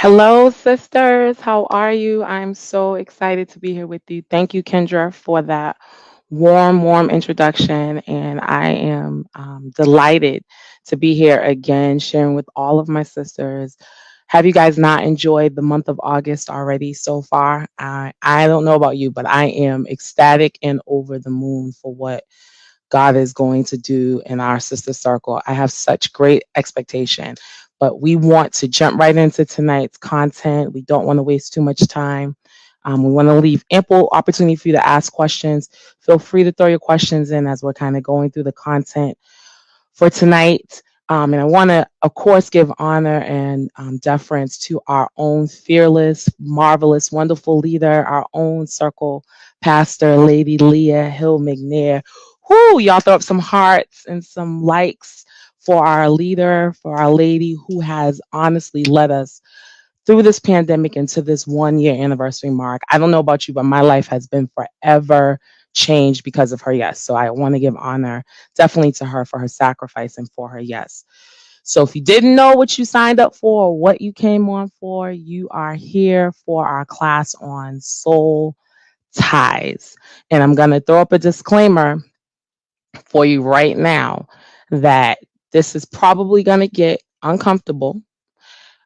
Hello, sisters. How are you? I'm so excited to be here with you. Thank you, Kendra, for that warm introduction. And I am delighted to be here again, sharing with all of my sisters. Have you guys not enjoyed the month of August already so far? I don't know about you, but I am ecstatic and over the moon for what God is going to do in our sister circle. I have such great expectation, but we want to jump right into tonight's content. We don't want to waste too much time. We want to leave ample opportunity for you to ask questions. Feel free to throw your questions in as we're kind of going through the content for tonight. And I want to, of course, give honor and deference to our own fearless, marvelous, wonderful leader, our own circle pastor, Lady Leah Hill McNair. Whoo, y'all throw up some hearts and some likes for our leader, for our lady who has honestly led us through this pandemic into this 1 year anniversary mark. I don't know about you, but my life has been forever changed because of her yes. So I want to give honor definitely to her for her sacrifice and for her yes. So if you didn't know what you signed up for or what you came on for, you are here for our class on soul ties. And I'm going to throw up a disclaimer for you right now that this is probably going to get uncomfortable,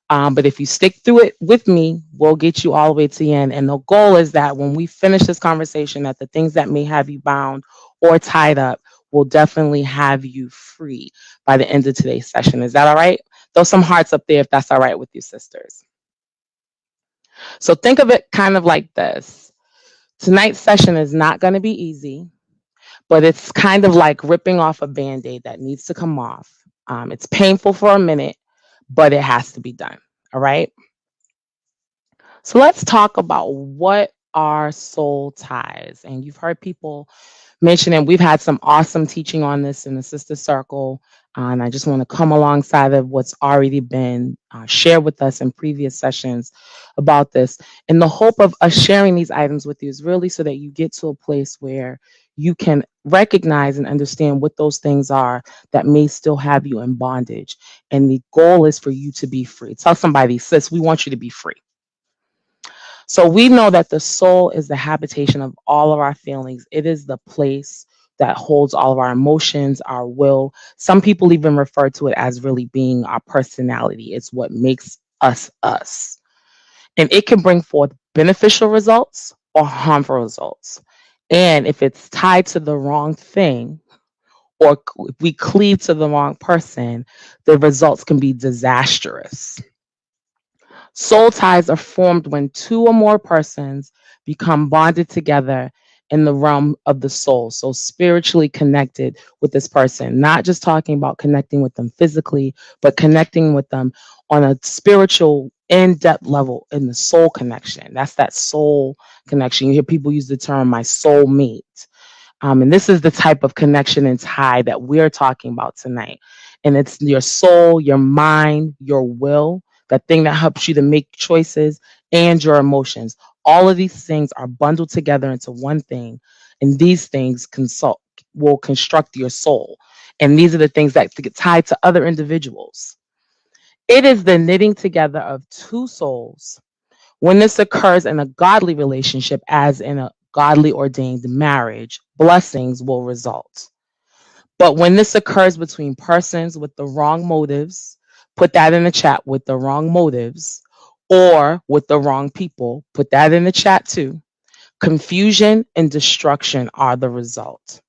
but if you stick through it with me, we'll get you all the way to the end. And the goal is that when we finish this conversation, that the things that may have you bound or tied up will definitely have you free by the end of today's session. Is that all right? Throw some hearts up there if that's all right with you, sisters. So think of it kind of like this. Tonight's session is not going to be easy, but it's kind of like ripping off a band aid that needs to come off. It's painful for a minute, but it has to be done. All right. So let's talk about what are soul ties. And you've heard people mention it. We've had some awesome teaching on this in the Sister Circle. And I just want to come alongside of what's already been shared with us in previous sessions about this. And the hope of us sharing these items with you is really so that you get to a place where you can recognize and understand what those things are that may still have you in bondage. And the goal is for you to be free. Tell somebody, sis, we want you to be free. So we know that the soul is the habitation of all of our feelings. It is the place that holds all of our emotions, our will. Some people even refer to it as really being our personality. It's what makes us us. And it can bring forth beneficial results or harmful results. And if it's tied to the wrong thing, or if we cleave to the wrong person, the results can be disastrous. Soul ties are formed when two or more persons become bonded together in the realm of the soul. So, spiritually connected with this person, not just talking about connecting with them physically, but connecting with them on a spiritual, in depth level in the soul connection. That's that soul connection. You hear people use the term my soul mate. And this is the type of connection and tie that we're talking about tonight. And it's your soul, your mind, your will, that thing that helps you to make choices, and your emotions. All of these things are bundled together into one thing. And these things will construct your soul. And these are the things that get tied to other individuals. It is the knitting together of two souls. When this occurs in a godly relationship, as in a godly ordained marriage, blessings will result. But when this occurs between persons with the wrong motives, put that in the chat, with the wrong motives, or with the wrong people, put that in the chat too. Confusion and destruction are the result.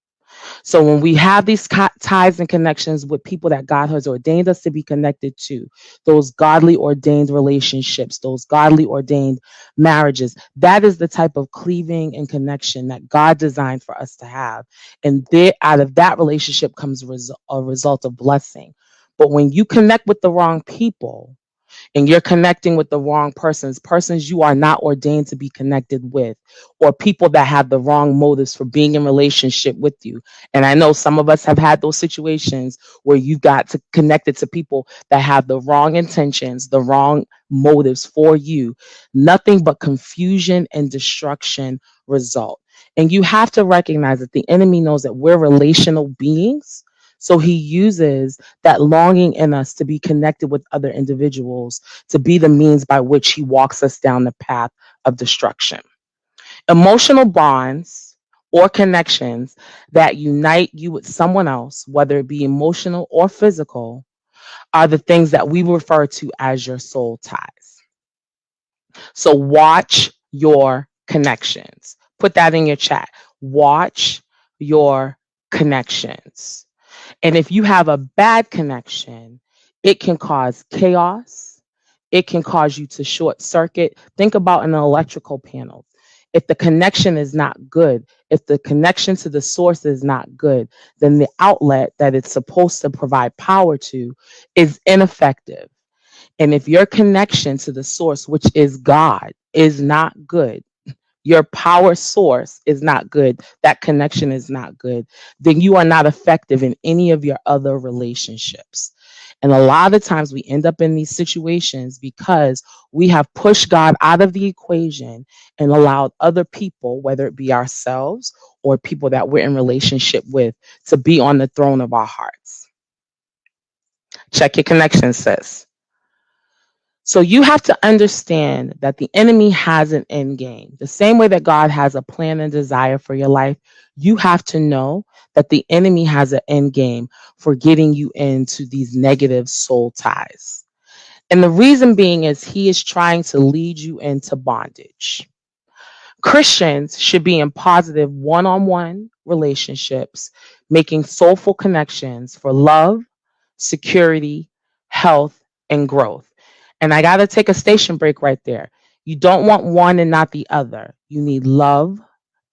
So when we have these ties and connections with people that God has ordained us to be connected to, those godly ordained relationships, those godly ordained marriages, that is the type of cleaving and connection that God designed for us to have. And there, out of that relationship comes a result of blessing. But when you connect with the wrong people, and you're connecting with the wrong persons you are not ordained to be connected with, or people that have the wrong motives for being in relationship with you. And I know some of us have had those situations where you got to connected to people that have the wrong intentions, the wrong motives for you. Nothing but confusion and destruction result. And you have to recognize that the enemy knows that we're relational beings. So he uses that longing in us to be connected with other individuals to be the means by which he walks us down the path of destruction. Emotional bonds or connections that unite you with someone else, whether it be emotional or physical, are the things that we refer to as your soul ties. So watch your connections. Put that in your chat. Watch your connections. And if you have a bad connection, it can cause chaos. It can cause you to short circuit. Think about an electrical panel. If the connection is not good, if the connection to the source is not good, then the outlet that it's supposed to provide power to is ineffective. And if your connection to the source, which is God, is not good, your power source is not good, that connection is not good, then you are not effective in any of your other relationships. And a lot of times we end up in these situations because we have pushed God out of the equation and allowed other people, whether it be ourselves or people that we're in relationship with, to be on the throne of our hearts. Check your connection, sis. So you have to understand that the enemy has an end game. The same way that God has a plan and desire for your life, you have to know that the enemy has an end game for getting you into these negative soul ties. And the reason being is he is trying to lead you into bondage. Christians should be in positive one-on-one relationships, making soulful connections for love, security, health, and growth. And I got to take a station break right there. You don't want one and not the other. You need love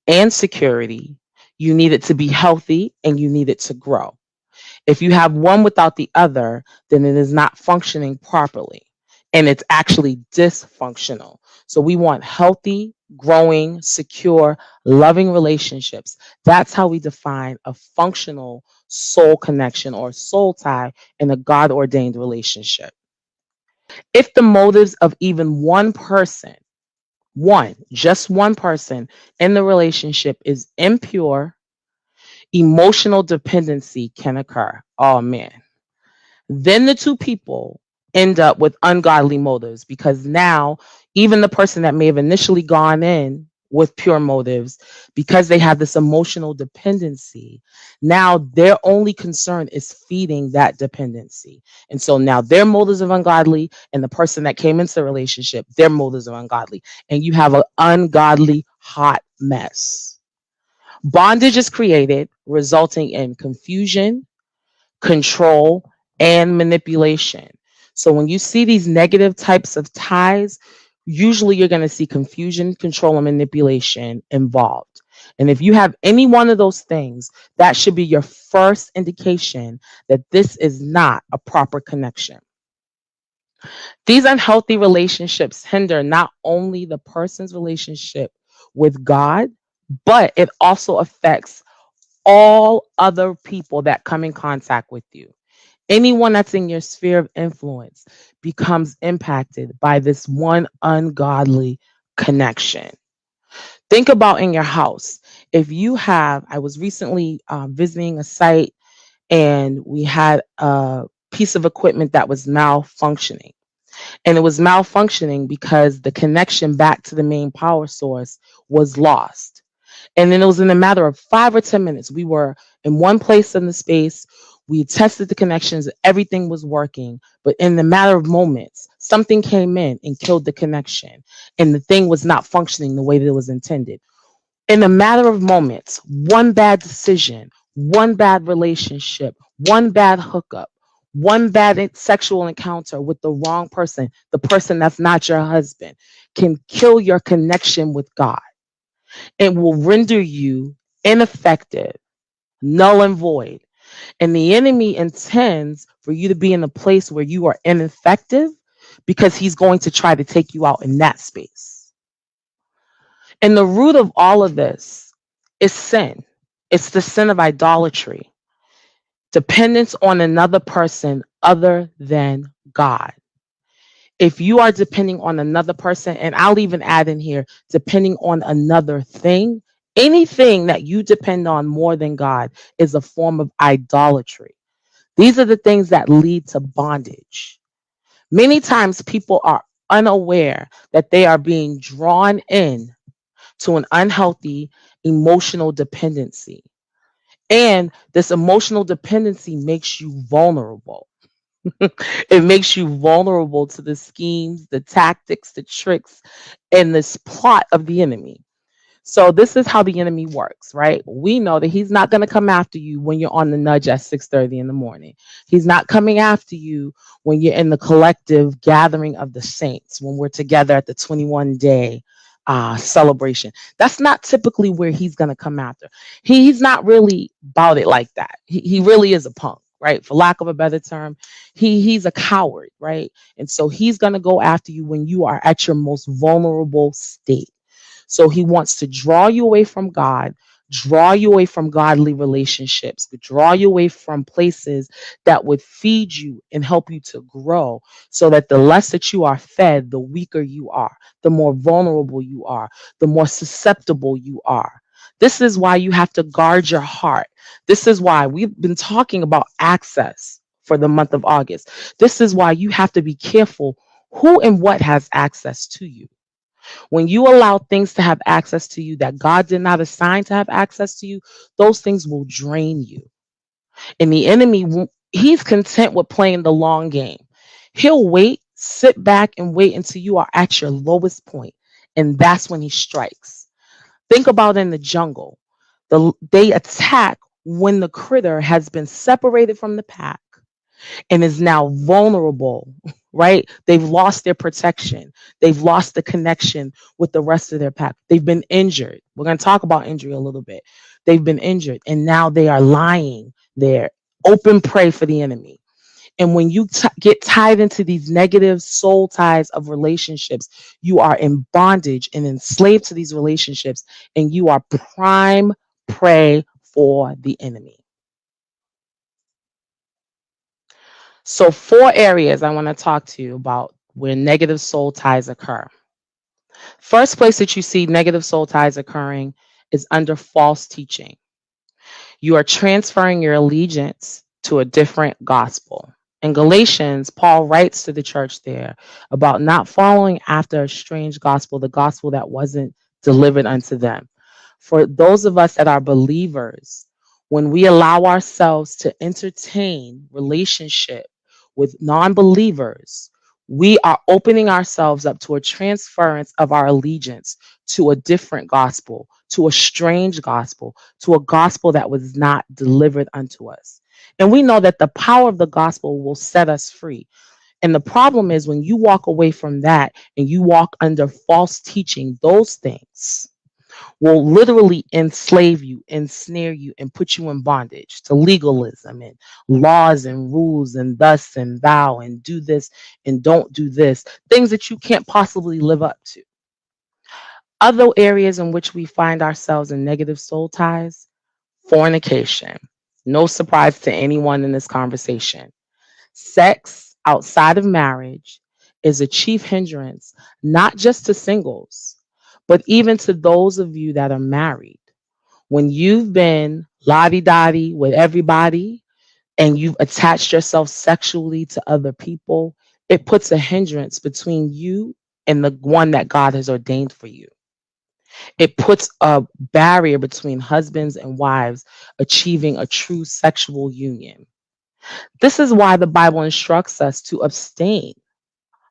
and security. You need it to be healthy and you need it to grow. If you have one without the other, then it is not functioning properly and it's actually dysfunctional. So we want healthy, growing, secure, loving relationships. That's how we define a functional soul connection or soul tie in a God ordained relationship. If the motives of even one person, just one person in the relationship is impure, emotional dependency can occur. Oh man. Then the two people end up with ungodly motives because now, even the person that may have initially gone in with pure motives, because they have this emotional dependency, now their only concern is feeding that dependency. And so now their motives are ungodly, and the person that came into the relationship, their motives are ungodly. And you have an ungodly hot mess. Bondage is created, resulting in confusion, control, and manipulation. So when you see these negative types of ties, usually you're going to see confusion, control, and manipulation involved. And if you have any one of those things, that should be your first indication that this is not a proper connection. These unhealthy relationships hinder not only the person's relationship with God, but it also affects all other people that come in contact with you. Anyone that's in your sphere of influence becomes impacted by this one ungodly connection. Think about in your house. If you have, I was recently visiting a site and we had a piece of equipment that was malfunctioning. And it was malfunctioning because the connection back to the main power source was lost. And then it was in a matter of 5 or 10 minutes. We were in one place in the space. We tested the connections. Everything was working. But in the matter of moments, something came in and killed the connection. And the thing was not functioning the way that it was intended. In a matter of moments, one bad decision, one bad relationship, one bad hookup, one bad sexual encounter with the wrong person, the person that's not your husband, can kill your connection with God. It will render you ineffective, null and void. And the enemy intends for you to be in a place where you are ineffective because he's going to try to take you out in that space. And the root of all of this is sin. It's the sin of idolatry, dependence on another person other than God. If you are depending on another person, and I'll even add in here, depending on another thing, anything that you depend on more than God is a form of idolatry. These are the things that lead to bondage. Many times people are unaware that they are being drawn in to an unhealthy emotional dependency. And this emotional dependency makes you vulnerable. It makes you vulnerable to the schemes, the tactics, the tricks, and this plot of the enemy. So this is how the enemy works, right? We know that he's not going to come after you when you're on the nudge at 6:30 in the morning. He's not coming after you when you're in the collective gathering of the saints, when we're together at the 21-day celebration. That's not typically where he's going to come after. He's not really about it like that. He really is a punk. Right, for lack of a better term, he's a coward, right? And so he's gonna go after you when you are at your most vulnerable state. So he wants to draw you away from God, draw you away from godly relationships, draw you away from places that would feed you and help you to grow, so that the less that you are fed, the weaker you are, the more vulnerable you are, the more susceptible you are. This is why you have to guard your heart. This is why we've been talking about access for the month of August. This is why you have to be careful who and what has access to you. When you allow things to have access to you that God did not assign to have access to you, those things will drain you. And the enemy, he's content with playing the long game. He'll wait, sit back, and wait until you are at your lowest point. And that's when he strikes. Think about in the jungle. They attack when the critter has been separated from the pack and is now vulnerable, right? They've lost their protection. They've lost the connection with the rest of their pack. They've been injured. We're going to talk about injury a little bit. They've been injured and now they are lying there, open prey for the enemy. And when you get tied into these negative soul ties of relationships, you are in bondage and enslaved to these relationships, and you are prime prey for the enemy. So, four areas I want to talk to you about where negative soul ties occur. First place that you see negative soul ties occurring is under false teaching. You are transferring your allegiance to a different gospel. In Galatians, Paul writes to the church there about not following after a strange gospel, the gospel that wasn't delivered unto them. For those of us that are believers, when we allow ourselves to entertain relationship with non-believers, we are opening ourselves up to a transference of our allegiance to a different gospel, to a strange gospel, to a gospel that was not delivered unto us. And we know that the power of the gospel will set us free. And the problem is when you walk away from that and you walk under false teaching, those things will literally enslave you, ensnare you, and put you in bondage to legalism and laws and rules and thus and thou and do this and don't do this, things that you can't possibly live up to. Other areas in which we find ourselves in negative soul ties: fornication. No surprise to anyone in this conversation. Sex outside of marriage is a chief hindrance, not just to singles, but even to those of you that are married. When you've been lottie dottie with everybody and you've attached yourself sexually to other people, it puts a hindrance between you and the one that God has ordained for you. It puts a barrier between husbands and wives achieving a true sexual union. This is why the Bible instructs us to abstain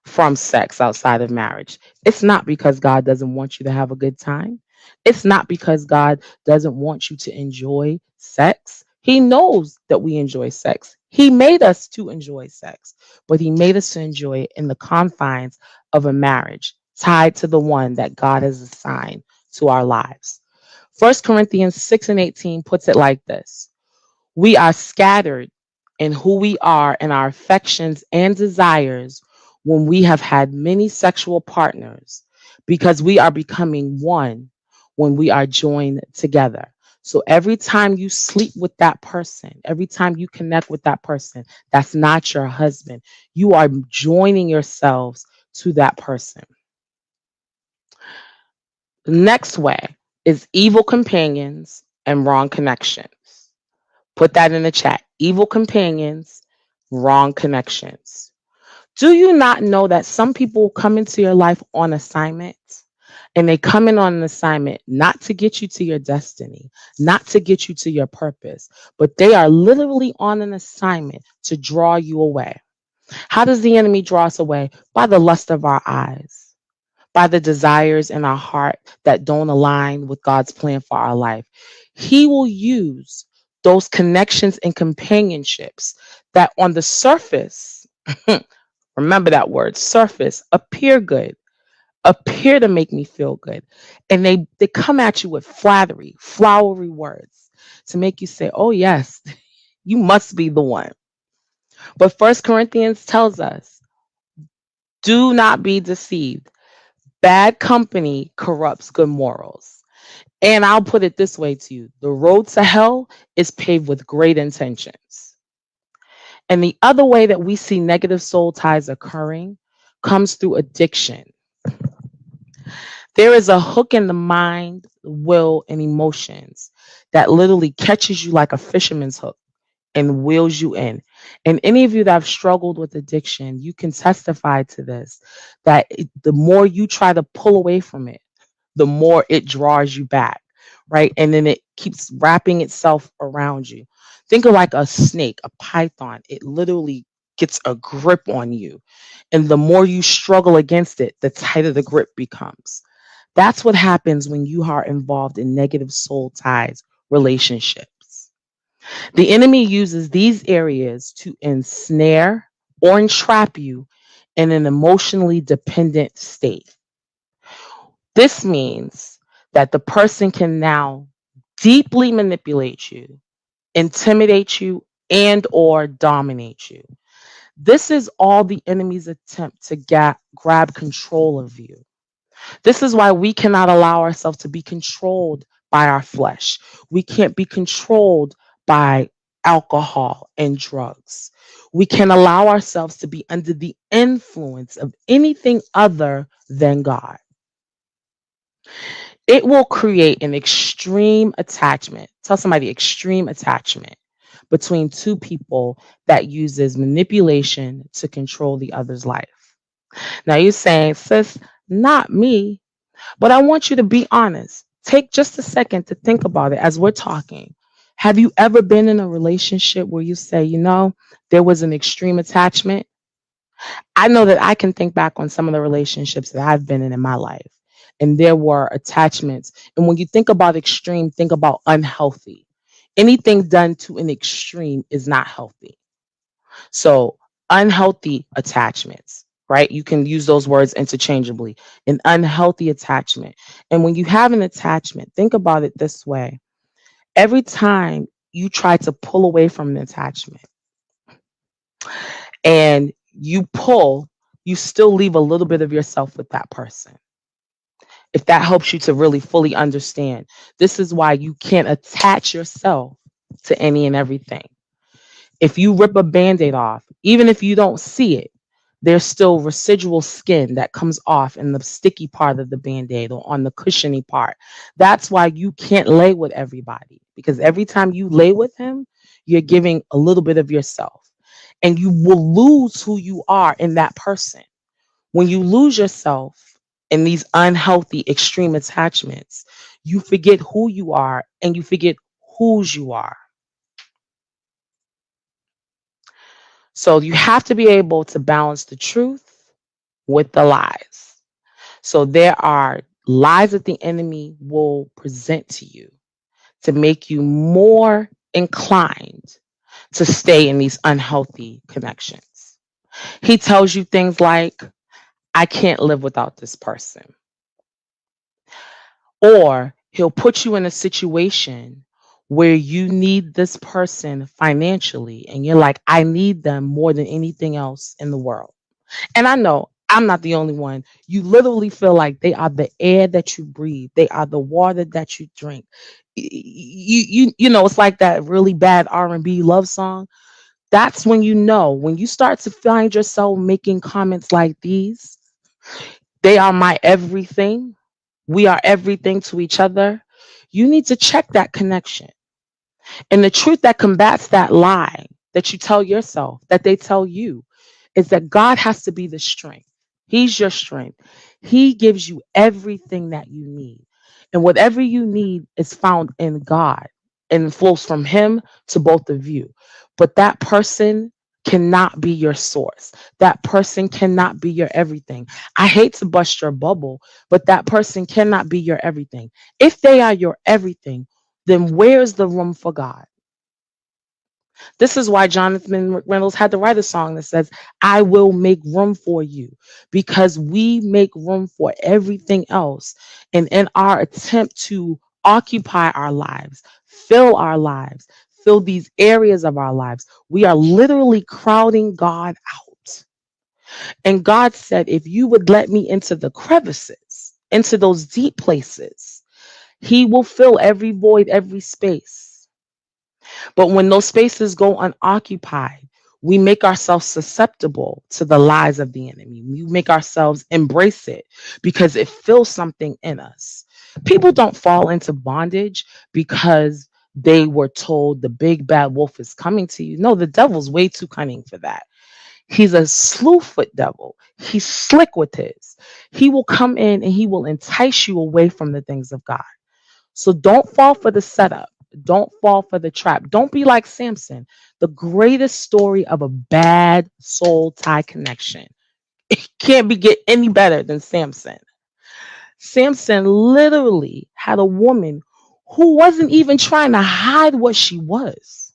from sex outside of marriage. It's not because God doesn't want you to have a good time. It's not because God doesn't want you to enjoy sex. He knows that we enjoy sex. He made us to enjoy sex, but He made us to enjoy it in the confines of a marriage tied to the one that God has assigned to our lives. 1 Corinthians 6:18 puts it like this: we are scattered in who we are and our affections and desires when we have had many sexual partners, because we are becoming one when we are joined together. So every time you sleep with that person, every time you connect with that person, that's not your husband. You are joining yourselves to that person. The next way is evil companions and wrong connections. Put that in the chat. Evil companions, wrong connections. Do you not know that some people come into your life on assignment? And they come in on an assignment not to get you to your destiny, not to get you to your purpose, but they are literally on an assignment to draw you away. How does the enemy draw us away? By the lust of our eyes, by the desires in our heart that don't align with God's plan for our life. He will use those connections and companionships that on the surface, remember that word, surface, appear good, appear to make me feel good. And they come at you with flattery, flowery words to make you say, oh, yes, you must be the one. But First Corinthians tells us, do not be deceived. Bad company corrupts good morals. And I'll put it this way to you, the road to hell is paved with great intentions. And the other way that we see negative soul ties occurring comes through addiction. There is a hook in the mind, will, and emotions that literally catches you like a fisherman's hook and wheels you in. And any of you that have struggled with addiction, you can testify to this, that the more you try to pull away from it, the more it draws you back, right? And then it keeps wrapping itself around you. Think of like a snake, a python. It literally gets a grip on you. And the more you struggle against it, the tighter the grip becomes. That's what happens when you are involved in negative soul ties relationships. The enemy uses these areas to ensnare or entrap you in an emotionally dependent state. This means that the person can now deeply manipulate you, intimidate you, and or dominate you. This is all the enemy's attempt to grab control of you. This is why we cannot allow ourselves to be controlled by our flesh. We can't be controlled by alcohol and drugs. We can allow ourselves to be under the influence of anything other than God. It will create an extreme attachment. Tell somebody extreme attachment between two people that uses manipulation to control the other's life. Now you're saying, sis, not me. But I want you to be honest. Take just a second to think about it as we're talking. Have you ever been in a relationship where you say, there was an extreme attachment? I know that I can think back on some of the relationships that I've been in my life, and there were attachments. And when you think about extreme, think about unhealthy. Anything done to an extreme is not healthy. So, unhealthy attachments, right? You can use those words interchangeably. An unhealthy attachment. And when you have an attachment, think about it this way. Every time you try to pull away from an attachment and you pull, you still leave a little bit of yourself with that person. If that helps you to really fully understand, this is why you can't attach yourself to any and everything. If you rip a band-aid off, even if you don't see it, there's still residual skin that comes off in the sticky part of the band-aid or on the cushiony part. That's why you can't lay with everybody, because every time you lay with him, you're giving a little bit of yourself, and you will lose who you are in that person. When you lose yourself in these unhealthy extreme attachments, you forget who you are and you forget whose you are. So you have to be able to balance the truth with the lies. So there are lies that the enemy will present to you to make you more inclined to stay in these unhealthy connections. He tells you things like, I can't live without this person. Or he'll put you in a situation where you need this person financially and you're like, I need them more than anything else in the world. And I know I'm not the only one. You literally feel like they are the air that you breathe. They are the water that you drink. It's like that really bad R&B love song. That's when you start to find yourself making comments like these, they are my everything. We are everything to each other. You need to check that connection. And the truth that combats that lie that you tell yourself, that they tell you, is that God has to be the strength. He's your strength. He gives you everything that you need. And whatever you need is found in God and flows from Him to both of you. But that person cannot be your source. That person cannot be your everything. I hate to bust your bubble, but that person cannot be your everything. If they are your everything, then where's the room for God? This is why Jonathan Reynolds had to write a song that says, I will make room for you, because we make room for everything else. And in our attempt to occupy our lives, fill these areas of our lives, we are literally crowding God out. And God said, if you would let me into the crevices, into those deep places, He will fill every void, every space. But when those spaces go unoccupied, we make ourselves susceptible to the lies of the enemy. We make ourselves embrace it because it fills something in us. People don't fall into bondage because they were told the big bad wolf is coming to you. No, the devil's way too cunning for that. He's a slewfoot devil. He's slick with his. He will come in and he will entice you away from the things of God. So don't fall for the setup. Don't fall for the trap. Don't be like Samson, the greatest story of a bad soul tie connection. It can't be get any better than Samson. Samson literally had a woman who wasn't even trying to hide what she was,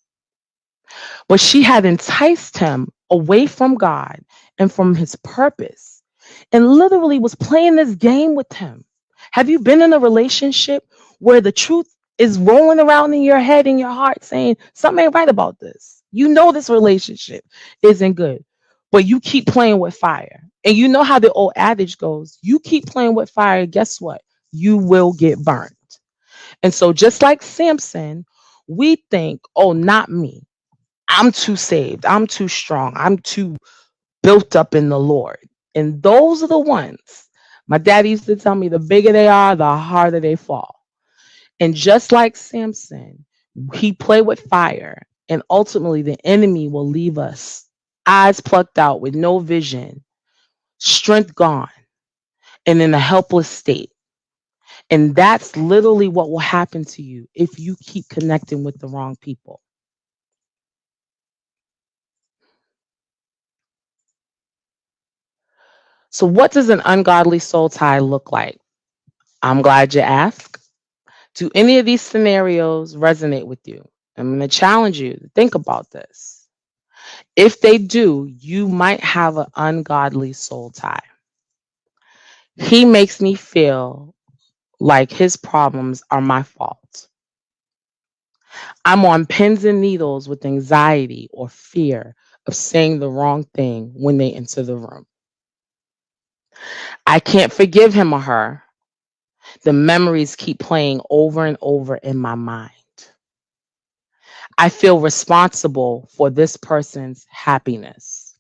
but she had enticed him away from God and from his purpose, and literally was playing this game with him. Have you been in a relationship where the truth is rolling around in your head and your heart saying something ain't right about this? You know this relationship isn't good, but you keep playing with fire. And you know how the old adage goes, you keep playing with fire, guess what? You will get burned. And so just like Samson, we think, oh, not me. I'm too saved. I'm too strong. I'm too built up in the Lord. And those are the ones, my daddy used to tell me, the bigger they are, the harder they fall. And just like Samson, he played with fire. And ultimately, the enemy will leave us eyes plucked out with no vision, strength gone, and in a helpless state. And that's literally what will happen to you if you keep connecting with the wrong people. So, what does an ungodly soul tie look like? I'm glad you asked. Do any of these scenarios resonate with you? I'm going to challenge you to think about this. If they do, you might have an ungodly soul tie. He makes me feel like his problems are my fault. I'm on pins and needles with anxiety or fear of saying the wrong thing when they enter the room. I can't forgive him or her. The memories keep playing over and over in my mind. I feel responsible for this person's happiness.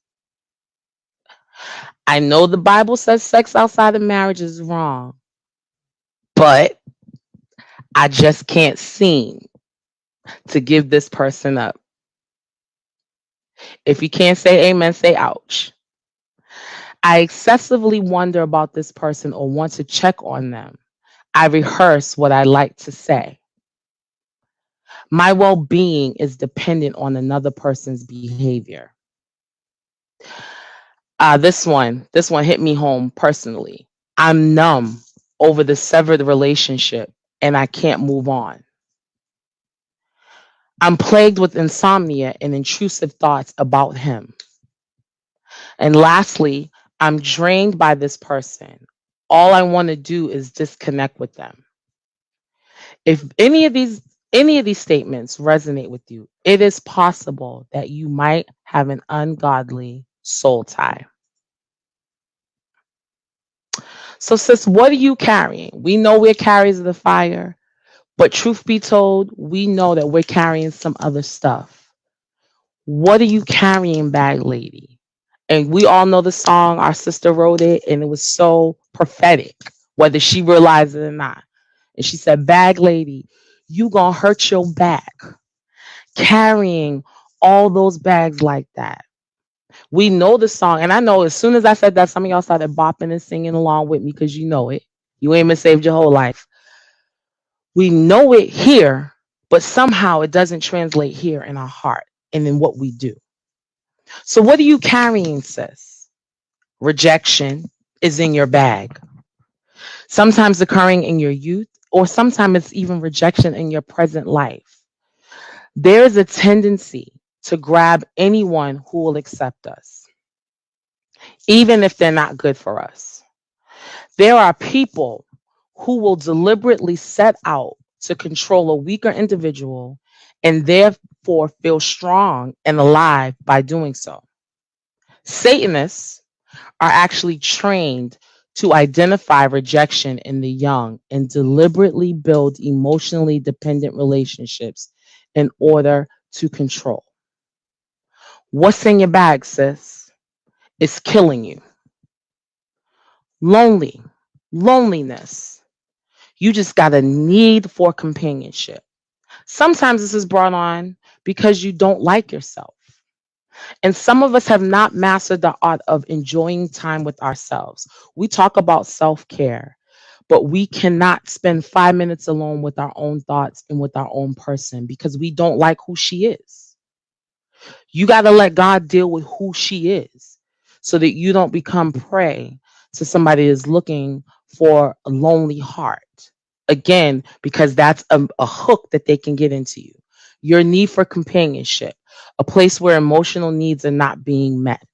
I know the Bible says sex outside of marriage is wrong, but I just can't seem to give this person up. If you can't say amen, say ouch. I excessively wonder about this person or want to check on them. I rehearse what I like to say. My well being is dependent on another person's behavior. This one hit me home personally. I'm numb over the severed relationship and I can't move on. I'm plagued with insomnia and intrusive thoughts about him. And lastly, I'm drained by this person. All I want to do is disconnect with them. If any of these statements resonate with you, it is possible that you might have an ungodly soul tie. So, sis, what are you carrying? We know we're carriers of the fire, but truth be told, we know that we're carrying some other stuff. What are you carrying, bag lady? And we all know the song. Our sister wrote it, and it was so prophetic, whether she realized it or not. And she said, bag lady, you gonna hurt your back carrying all those bags like that. We know the song, and I know as soon as I said that, some of y'all started bopping and singing along with me because you know it. You ain't been saved your whole life. We know it here, but somehow it doesn't translate here in our heart and in what we do. So, what are you carrying, sis? Rejection is in your bag. Sometimes occurring in your youth, or sometimes it's even rejection in your present life. There's a tendency to grab anyone who will accept us, even if they're not good for us. There are people who will deliberately set out to control a weaker individual and therefore feel strong and alive by doing so. Satanists are actually trained to identify rejection in the young and deliberately build emotionally dependent relationships in order to control. What's in your bag, sis? It's killing you. Lonely, loneliness. You just got a need for companionship. Sometimes this is brought on because you don't like yourself. And some of us have not mastered the art of enjoying time with ourselves. We talk about self care, but we cannot spend 5 minutes alone with our own thoughts and with our own person because we don't like who she is. You got to let God deal with who she is so that you don't become prey to somebody that's looking for a lonely heart. Again, because that's a hook that they can get into you. Your need for companionship, a place where emotional needs are not being met.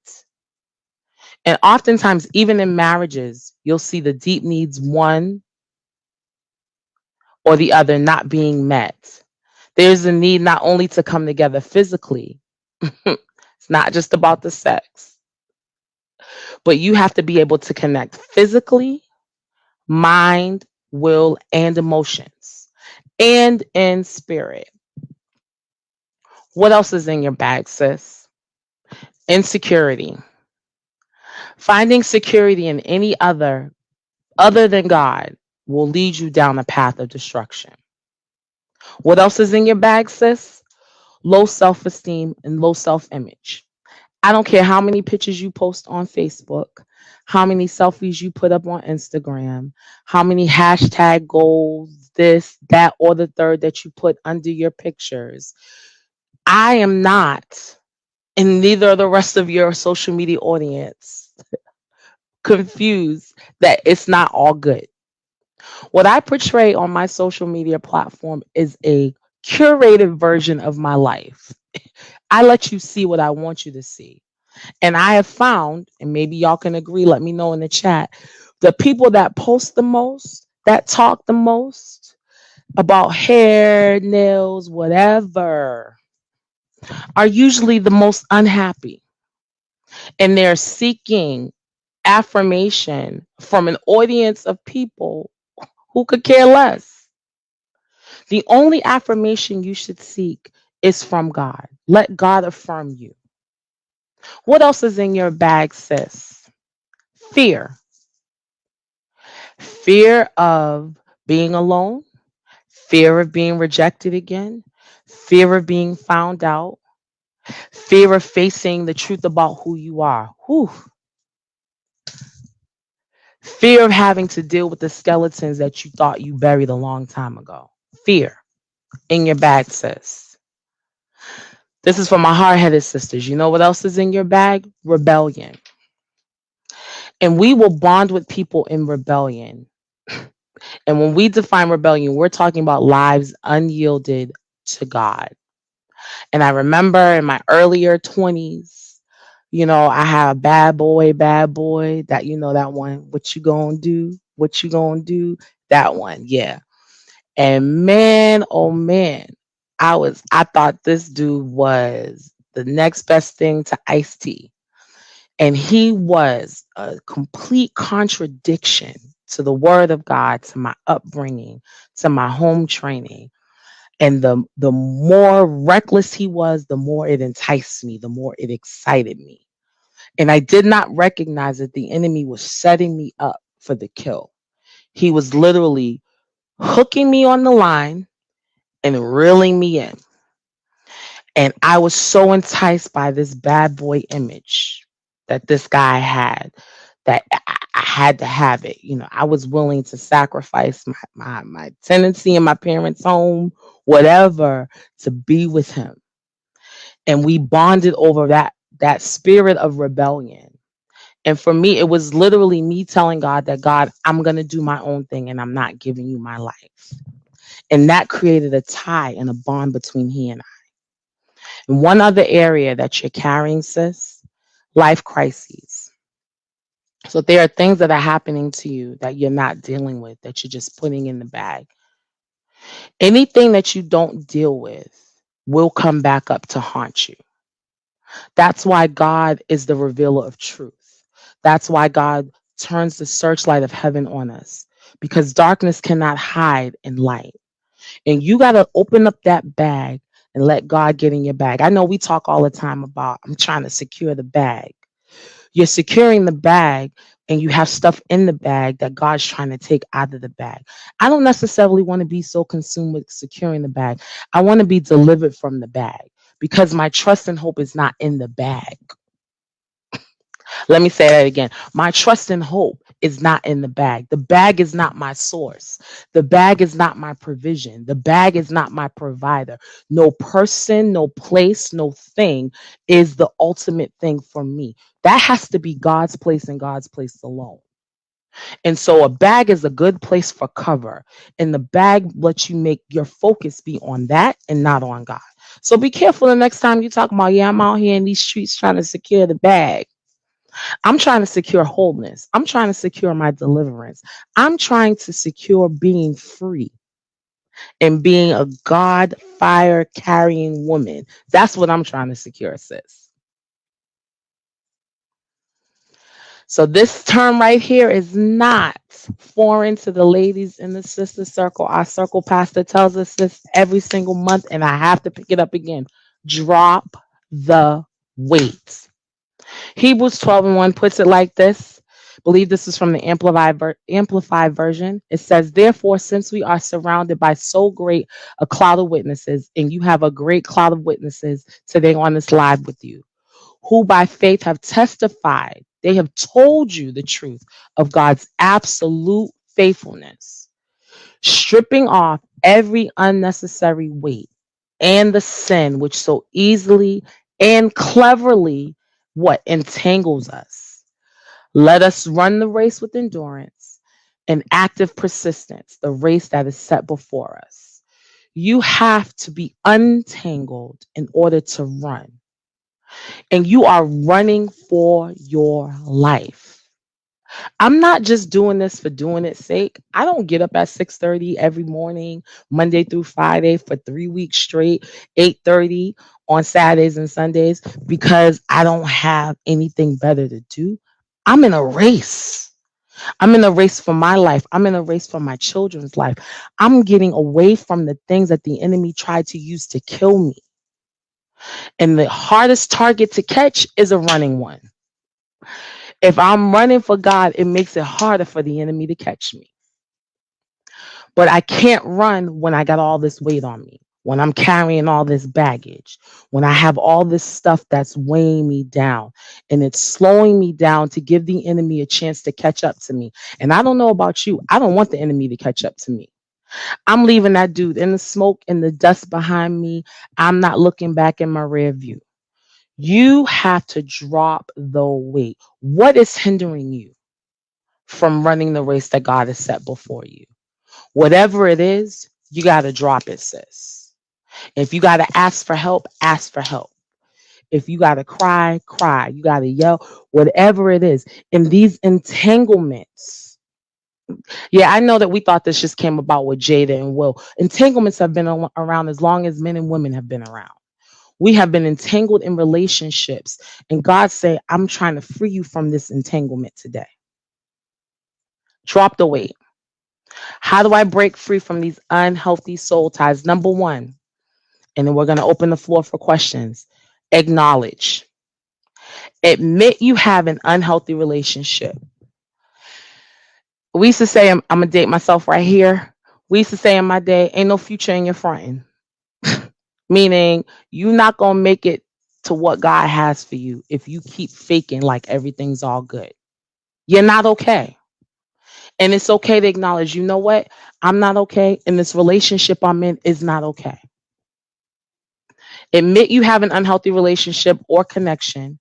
And oftentimes, even in marriages, you'll see the deep needs one or the other not being met. There's a need not only to come together physically, it's not just about the sex, but you have to be able to connect physically, mind, will, and emotions, and in spirit. What else is in your bag, sis? Insecurity. Finding security in any other than God will lead you down a path of destruction. What else is in your bag, sis? Low self-esteem and low self-image. I don't care how many pictures you post on Facebook, how many selfies you put up on Instagram, how many hashtag goals, this, that, or the third that you put under your pictures. I am not, and neither of the rest of your social media audience, confused that it's not all good. What I portray on my social media platform is a curated version of my life. I let you see what I want you to see. And I have found, and maybe y'all can agree, let me know in the chat, the people that post the most, that talk the most about hair, nails, whatever, are usually the most unhappy. And they're seeking affirmation from an audience of people who could care less. The only affirmation you should seek is from God. Let God affirm you. What else is in your bag, sis? Fear. Fear of being alone, fear of being rejected again, fear of being found out, fear of facing the truth about who you are. Whew. Fear of having to deal with the skeletons that you thought you buried a long time ago. Fear in your bag, sis. This is for my hard-headed sisters. You know what else is in your bag? Rebellion. And we will bond with people in rebellion. And when we define rebellion, we're talking about lives unyielded to God. And I remember in my earlier 20s, I had a bad boy, that, that one, what you gonna do? What you gonna do? That one, yeah. And man, oh man, I thought this dude was the next best thing to iced tea. And he was a complete contradiction to the word of God, to my upbringing, to my home training. And the more reckless he was, the more it enticed me, the more it excited me. And I did not recognize that the enemy was setting me up for the kill. He was literally hooking me on the line and reeling me in. And I was so enticed by this bad boy image that this guy had that I had to have it. I was willing to sacrifice my tenancy in my parents' home, whatever, to be with him. And we bonded over that spirit of rebellion. And for me, it was literally me telling God that, God, I'm going to do my own thing and I'm not giving you my life. And that created a tie and a bond between he and I. And one other area that you're carrying, sis, life crises. So there are things that are happening to you that you're not dealing with, that you're just putting in the bag. Anything that you don't deal with will come back up to haunt you. That's why God is the revealer of truth. That's why God turns the searchlight of heaven on us, because darkness cannot hide in light. And you got to open up that bag and let God get in your bag. I know we talk all the time about, I'm trying to secure the bag. You're securing the bag and you have stuff in the bag that God's trying to take out of the bag. I don't necessarily want to be so consumed with securing the bag. I want to be delivered from the bag because my trust and hope is not in the bag. Let me say that again. My trust and hope is not in the bag. The bag is not my source. The bag is not my provision. The bag is not my provider. No person, no place, no thing is the ultimate thing for me. That has to be God's place and God's place alone. And so a bag is a good place for cover. And the bag lets you make your focus be on that and not on God. So be careful the next time you talk about, yeah, I'm out here in these streets trying to secure the bag. I'm trying to secure wholeness. I'm trying to secure my deliverance. I'm trying to secure being free and being a God fire carrying woman. That's what I'm trying to secure, sis. So this term right here is not foreign to the ladies in the sister circle. Our circle pastor tells us this every single month, and I have to pick it up again. Drop the weight. Hebrews 12:1 puts it like this. I believe this is from the Amplified version. It says, therefore, since we are surrounded by so great a cloud of witnesses, and you have a great cloud of witnesses today on this live with you, who by faith have testified, they have told you the truth of God's absolute faithfulness, stripping off every unnecessary weight and the sin which so easily and cleverly what entangles us. Let us run the race with endurance and active persistence, the race that is set before us. You have to be untangled in order to run, and you are running for your life. I'm not just doing this for doing its sake. I don't get up at 6:30 every morning, Monday through Friday for 3 weeks straight, 8:30 on Saturdays and Sundays because I don't have anything better to do. I'm in a race. I'm in a race for my life. I'm in a race for my children's life. I'm getting away from the things that the enemy tried to use to kill me. And the hardest target to catch is a running one. If I'm running for God, it makes it harder for the enemy to catch me. But I can't run when I got all this weight on me, when I'm carrying all this baggage, when I have all this stuff that's weighing me down and it's slowing me down to give the enemy a chance to catch up to me. And I don't know about you, I don't want the enemy to catch up to me. I'm leaving that dude in the smoke and the dust behind me. I'm not looking back in my rear view. You have to drop the weight. What is hindering you from running the race that God has set before you? Whatever it is, you got to drop it, sis. If you got to ask for help, ask for help. If you got to cry, cry. You got to yell, whatever it is. In these entanglements, yeah, I know that we thought this just came about with Jada and Will. Entanglements have been around as long as men and women have been around. We have been entangled in relationships. And God say, I'm trying to free you from this entanglement today. Drop the weight. How do I break free from these unhealthy soul ties? Number one, and then we're going to open the floor for questions. Acknowledge. Admit you have an unhealthy relationship. We used to say, I'm going to date myself right here. We used to say in my day, ain't no future in your fronting. Meaning you're not going to make it to what God has for you if you keep faking like everything's all good. You're not okay. And it's okay to acknowledge, you know what? I'm not okay. And this relationship I'm in is not okay. Admit you have an unhealthy relationship or connection.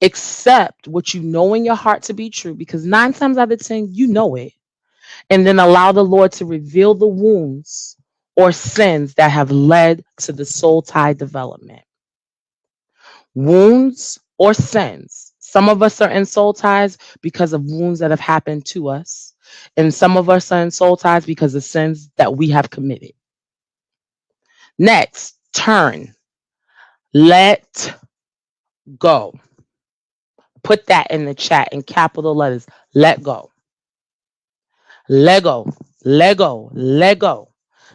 Accept what you know in your heart to be true, because 9 times out of 10, you know it. And then allow the Lord to reveal the wounds or sins that have led to the soul tie development. Wounds or sins. Some of us are in soul ties because of wounds that have happened to us. And some of us are in soul ties because of sins that we have committed. Next, turn. Let go. Put that in the chat in capital letters. Let go. Let go. Let go. Let go.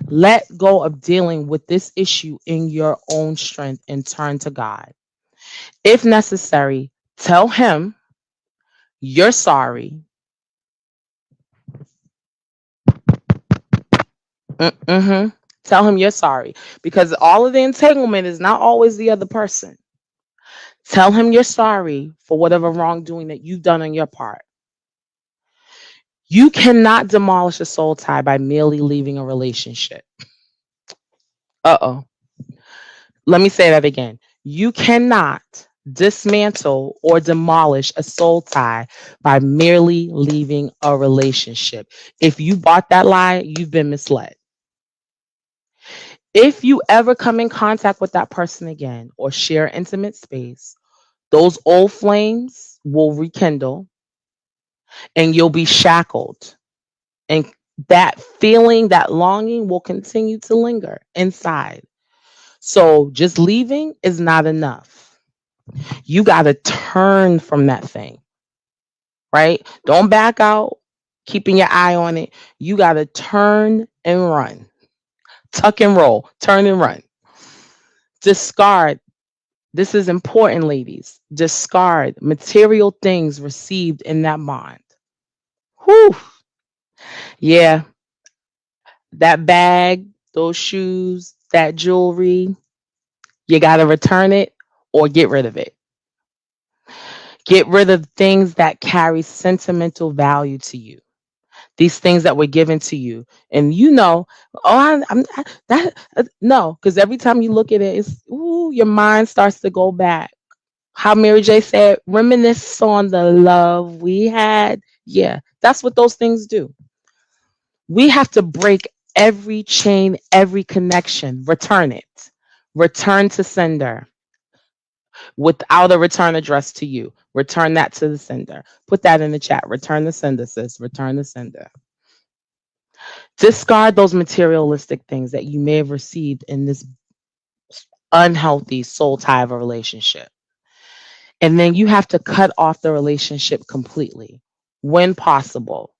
Let go of dealing with this issue in your own strength and turn to God. If necessary, tell Him you're sorry. Tell Him you're sorry, because all of the entanglement is not always the other person. Tell Him you're sorry for whatever wrongdoing that you've done on your part. You cannot demolish a soul tie by merely leaving a relationship. Uh-oh. Let me say that again. You cannot dismantle or demolish a soul tie by merely leaving a relationship. If you bought that lie, you've been misled. If you ever come in contact with that person again or share intimate space, those old flames will rekindle and you'll be shackled. And that feeling, that longing will continue to linger inside. So just leaving is not enough. You got to turn from that thing, right? Don't back out, keeping your eye on it. You got to turn and run, tuck and roll, turn and run. Discard. This is important, ladies. Discard material things received in that bond. Whew. Yeah, that bag, those shoes, that jewelry, you got to return it or get rid of it. Get rid of things that carry sentimental value to you. These things that were given to you, and no, because every time you look at it, it's your mind starts to go back. How Mary J said, reminisce on the love we had. Yeah, that's what those things do. We have to break every chain, every connection, return it, return to sender without a return address to you. Return that to the sender. Put that in the chat. Return the sender, sis. Return the sender. Discard those materialistic things that you may have received in this unhealthy soul tie of a relationship. And then you have to cut off the relationship completely when possible.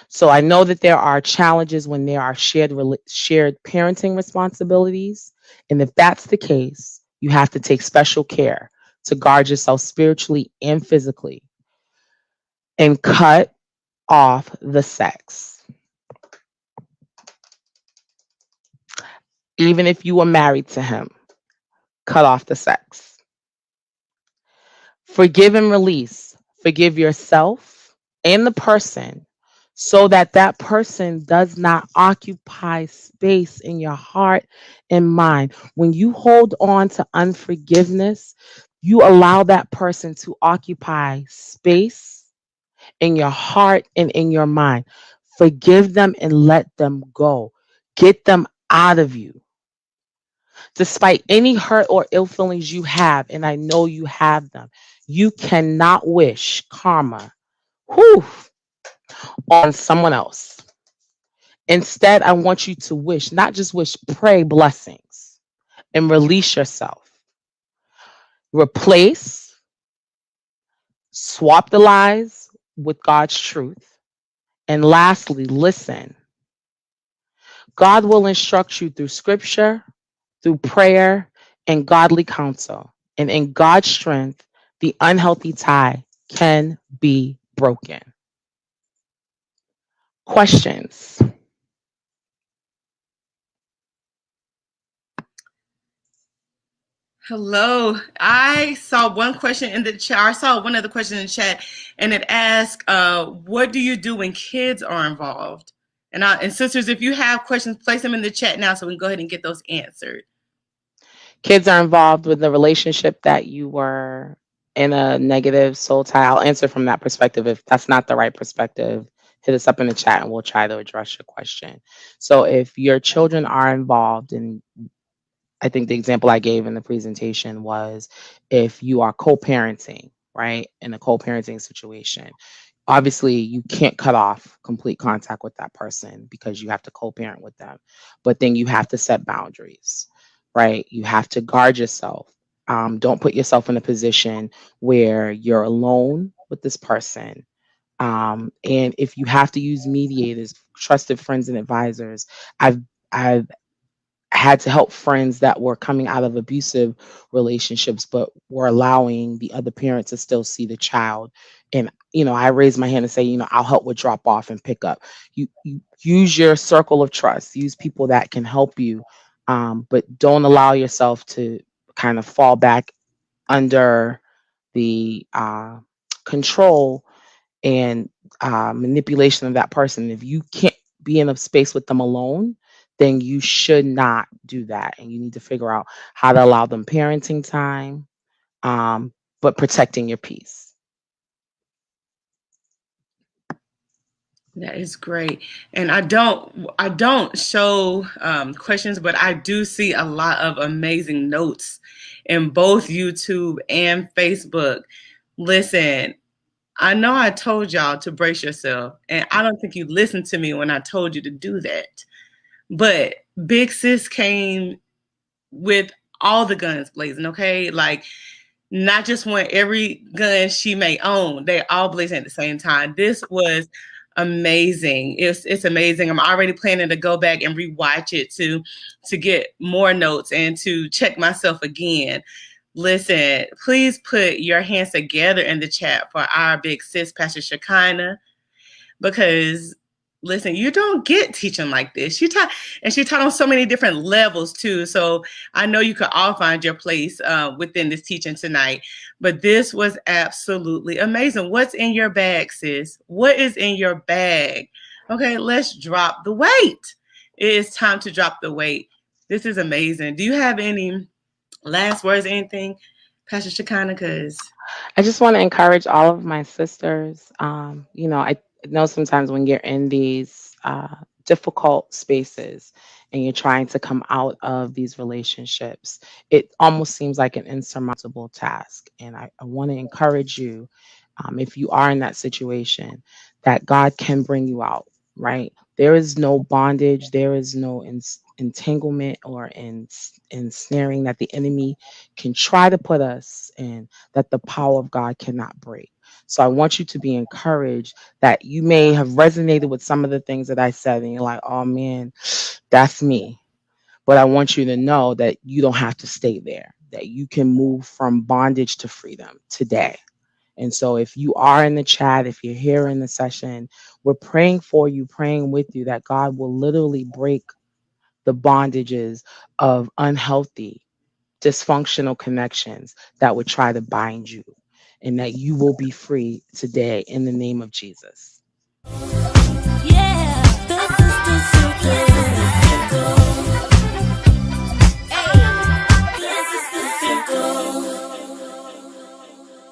So I know that there are challenges when there are shared parenting responsibilities. And if that's the case, you have to take special care to guard yourself spiritually and physically and cut off the sex. Even if you were married to him, cut off the sex. Forgive and release. Forgive yourself and the person so that that person does not occupy space in your heart and mind. When you hold on to unforgiveness, you allow that person to occupy space in your heart and in your mind. Forgive them and let them go. Get them out of you. Despite any hurt or ill feelings you have, and I know you have them, you cannot wish karma whew, on someone else. Instead, I want you to wish, not just wish, pray blessings and release yourself. Replace, swap the lies with God's truth. And lastly, listen. God will instruct you through scripture, through prayer, and godly counsel. And in God's strength, the unhealthy tie can be broken. Questions? Hello. I saw one question in the chat. I saw one other question in the chat, and it asked, "What do you do when kids are involved?" And sisters, if you have questions, place them in the chat now, so we can go ahead and get those answered. Kids are involved with the relationship that you were in a negative soul tie. I'll answer from that perspective. If that's not the right perspective, hit us up in the chat and we'll try to address your question. So if your children are involved, and I think the example I gave in the presentation was if you are co-parenting, right, in a co-parenting situation, obviously you can't cut off complete contact with that person because you have to co-parent with them, but then you have to set boundaries, right? You have to guard yourself. Don't put yourself in a position where you're alone with this person. And if you have to use mediators, trusted friends and advisors, i've I've had to help friends that were coming out of abusive relationships but were allowing the other parent to still see the child. And I raise my hand and say, I'll help with drop off and pick up. You use your circle of trust, use people that can help you, but don't allow yourself to kind of fall back under the control and manipulation of that person. If you can't be in a space with them alone, then you should not do that. And you need to figure out how to allow them parenting time, but protecting your peace. That is great. And I don't show questions, but I do see a lot of amazing notes in both YouTube and Facebook. Listen, I know I told y'all to brace yourself, and I don't think you listened to me when I told you to do that. But Big Sis came with all the guns blazing, okay? Like, not just one, every gun she may own, they all blazing at the same time. This was amazing. It's amazing. I'm already planning to go back and rewatch it to get more notes and to check myself again. Listen, please put your hands together in the chat for our big sis, Pastor Shekinah, because listen, you don't get teaching like this. She taught on so many different levels too. So I know you could all find your place within this teaching tonight. But this was absolutely amazing. What's in your bag, sis? What is in your bag? Okay, let's drop the weight. It is time to drop the weight. This is amazing. Do you have any last words, anything, Pastor Shekinah? Because I just want to encourage all of my sisters. I know sometimes when you're in these difficult spaces and you're trying to come out of these relationships, it almost seems like an insurmountable task. And I want to encourage you, if you are in that situation, that God can bring you out, right? There is no bondage, there is no entanglement or ensnaring that the enemy can try to put us in, that the power of God cannot break. So I want you to be encouraged that you may have resonated with some of the things that I said, and you're like, oh man, that's me. But I want you to know that you don't have to stay there, that you can move from bondage to freedom today. And so if you are in the chat, if you're here in the session, we're praying for you, praying with you that God will literally break the bondages of unhealthy, dysfunctional connections that would try to bind you, and that you will be free today in the name of Jesus.